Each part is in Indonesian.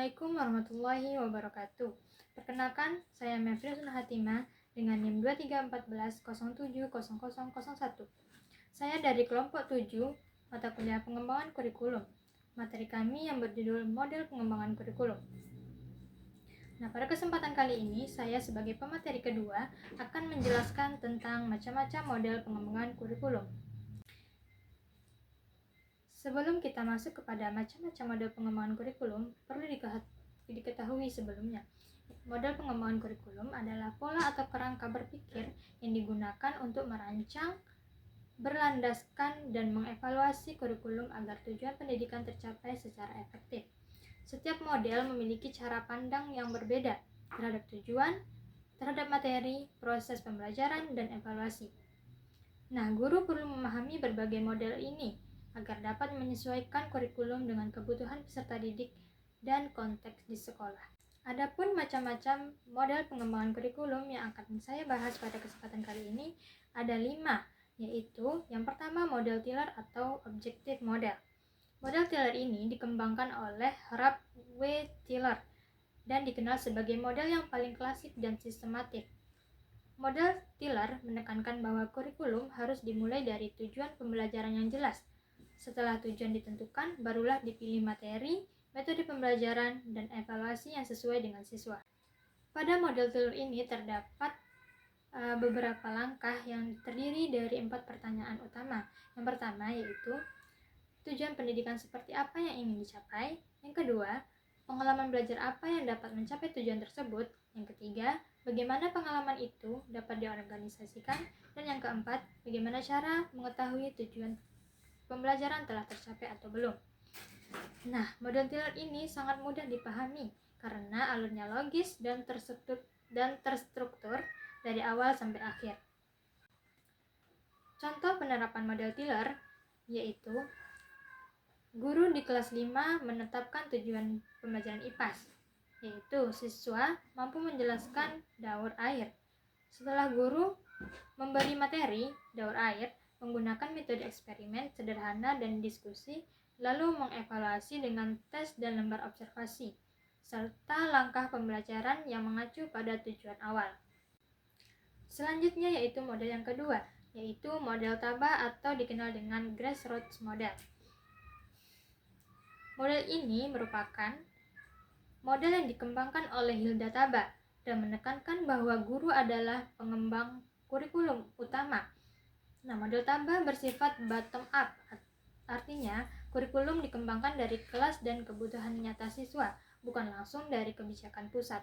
Assalamualaikum warahmatullahi wabarakatuh. Perkenalkan, saya Mevrisun Hatimah dengan NIM 2314070001. Saya dari kelompok 7, mata kuliah pengembangan kurikulum. Materi kami yang berjudul model pengembangan kurikulum. Nah, pada kesempatan kali ini, saya sebagai pemateri kedua akan menjelaskan tentang macam-macam model pengembangan kurikulum. Sebelum kita masuk kepada macam-macam model pengembangan kurikulum, perlu diketahui sebelumnya. Model pengembangan kurikulum adalah pola atau kerangka berpikir yang digunakan untuk merancang, berlandaskan, dan mengevaluasi kurikulum agar tujuan pendidikan tercapai secara efektif. Setiap model memiliki cara pandang yang berbeda terhadap tujuan, terhadap materi, proses pembelajaran, dan evaluasi. Nah, guru perlu memahami berbagai model ini agar dapat menyesuaikan kurikulum dengan kebutuhan peserta didik dan konteks di sekolah. Adapun macam-macam model pengembangan kurikulum yang akan saya bahas pada kesempatan kali ini ada 5, yaitu yang pertama model Tiller atau Objective Model. Model Tiller ini dikembangkan oleh Ralph W. Tiller dan dikenal sebagai model yang paling klasik dan sistematik. Model Tiller menekankan bahwa kurikulum harus dimulai dari tujuan pembelajaran yang jelas. Setelah tujuan ditentukan, barulah dipilih materi, metode pembelajaran, dan evaluasi yang sesuai dengan siswa. Pada model Tiller ini terdapat beberapa langkah yang terdiri dari 4 pertanyaan utama. Yang pertama yaitu tujuan pendidikan seperti apa yang ingin dicapai. Yang kedua, pengalaman belajar apa yang dapat mencapai tujuan tersebut. Yang ketiga, bagaimana pengalaman itu dapat diorganisasikan. Dan yang keempat, bagaimana cara mengetahui tujuan pembelajaran telah tercapai atau belum. Nah, model Tiller ini sangat mudah dipahami karena alurnya logis dan terstruktur dari awal sampai akhir. Contoh penerapan model Tiller yaitu guru di kelas 5 menetapkan tujuan pembelajaran IPAS, yaitu siswa mampu menjelaskan daur air. Setelah guru memberi materi daur air menggunakan metode eksperimen sederhana dan diskusi, lalu mengevaluasi dengan tes dan lembar observasi, serta langkah pembelajaran yang mengacu pada tujuan awal. Selanjutnya yaitu model yang kedua, yaitu model Taba atau dikenal dengan Grassroots Model. Model ini merupakan model yang dikembangkan oleh Hilda Taba dan menekankan bahwa guru adalah pengembang kurikulum utama. Nah, model Taba bersifat bottom up, artinya kurikulum dikembangkan dari kelas dan kebutuhan nyata siswa, bukan langsung dari kebijakan pusat.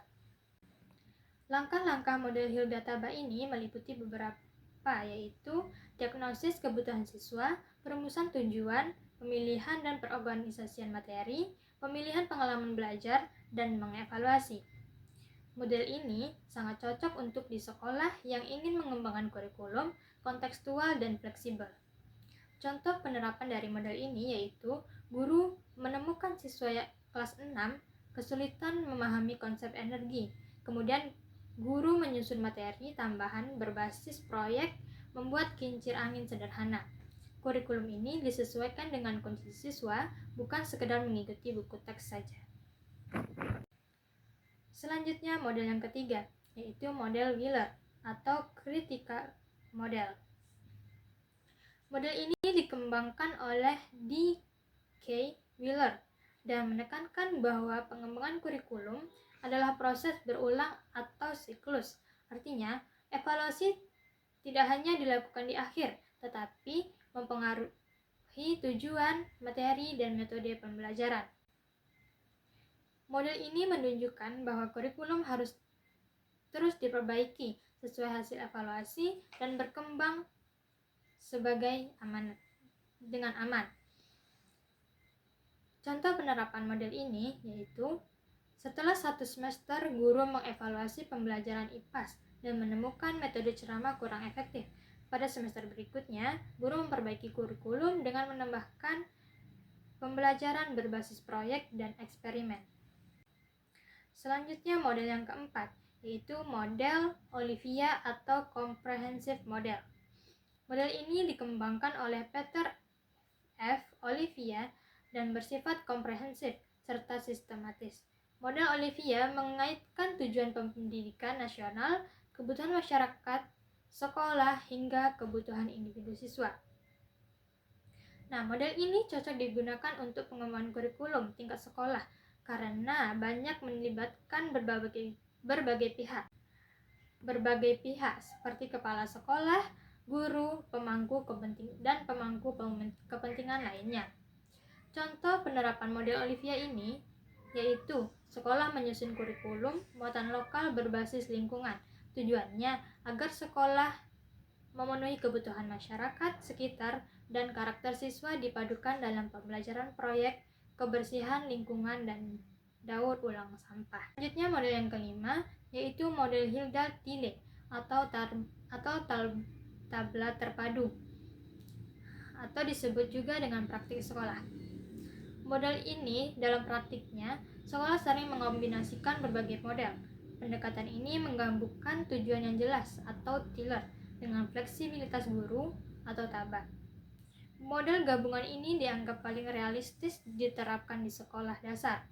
Langkah-langkah model Hilda Taba ini meliputi beberapa, yaitu diagnosis kebutuhan siswa, perumusan tujuan, pemilihan dan perorganisasian materi, pemilihan pengalaman belajar, dan mengevaluasi. Model ini sangat cocok untuk di sekolah yang ingin mengembangkan kurikulum kontekstual dan fleksibel. Contoh penerapan dari model ini yaitu guru menemukan siswa kelas 6 kesulitan memahami konsep energi. Kemudian guru menyusun materi tambahan berbasis proyek membuat kincir angin sederhana. Kurikulum ini disesuaikan dengan kondisi siswa, bukan sekedar mengikuti buku teks saja. Selanjutnya model yang ketiga, yaitu model Wheeler atau Critical Model. Model ini dikembangkan oleh D.K. Wheeler dan menekankan bahwa pengembangan kurikulum adalah proses berulang atau siklus. Artinya, evaluasi tidak hanya dilakukan di akhir, tetapi mempengaruhi tujuan, materi, dan metode pembelajaran. Model ini menunjukkan bahwa kurikulum harus terus diperbaiki sesuai hasil evaluasi dan berkembang dengan aman. Contoh penerapan model ini yaitu setelah 1 semester guru mengevaluasi pembelajaran IPAS dan menemukan metode ceramah kurang efektif. Pada semester berikutnya, guru memperbaiki kurikulum dengan menambahkan pembelajaran berbasis proyek dan eksperimen. Selanjutnya model yang keempat, yaitu model Olivia atau Comprehensive Model. Model ini dikembangkan oleh Peter F. Olivia dan bersifat komprehensif serta sistematis. Model Olivia mengaitkan tujuan pendidikan nasional, kebutuhan masyarakat, sekolah, hingga kebutuhan individu siswa. Nah, model ini cocok digunakan untuk pengembangan kurikulum tingkat sekolah karena banyak melibatkan berbagai pihak seperti kepala sekolah, guru, pemangku kepentingan lainnya. Contoh penerapan model Olivia ini yaitu sekolah menyusun kurikulum muatan lokal berbasis lingkungan. Tujuannya agar sekolah memenuhi kebutuhan masyarakat sekitar dan karakter siswa dipadukan dalam pembelajaran proyek kebersihan lingkungan dan daur ulang sampah. Selanjutnya model yang kelima yaitu model Hilda Tile atau tabla terpadu atau disebut juga dengan praktik sekolah. Model ini dalam praktiknya, sekolah sering mengombinasikan berbagai model. Pendekatan ini menggabungkan tujuan yang jelas atau tiller dengan fleksibilitas guru atau tabah. Model gabungan ini dianggap paling realistis diterapkan di sekolah dasar.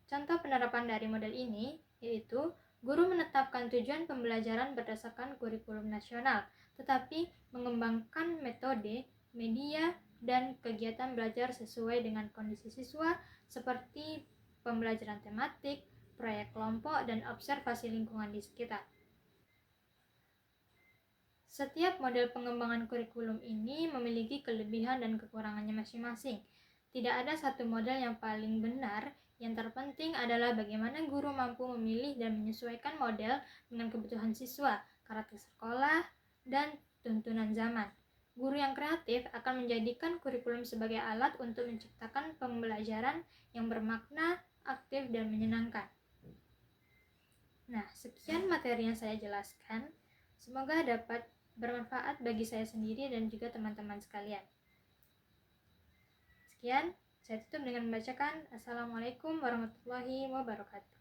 Contoh penerapan dari model ini yaitu guru menetapkan tujuan pembelajaran berdasarkan kurikulum nasional, tetapi mengembangkan metode, media, dan kegiatan belajar sesuai dengan kondisi siswa seperti pembelajaran tematik, proyek kelompok, dan observasi lingkungan di sekitar. Setiap model pengembangan kurikulum ini memiliki kelebihan dan kekurangannya masing-masing. Tidak ada satu model yang paling benar. Yang terpenting adalah bagaimana guru mampu memilih dan menyesuaikan model dengan kebutuhan siswa, karakter sekolah, dan tuntunan zaman. Guru yang kreatif akan menjadikan kurikulum sebagai alat untuk menciptakan pembelajaran yang bermakna, aktif, dan menyenangkan. Nah, sekian materi yang saya jelaskan. Semoga dapat bermanfaat bagi saya sendiri dan juga teman-teman sekalian. Sekian, saya tutup dengan membacakan Assalamualaikum warahmatullahi wabarakatuh.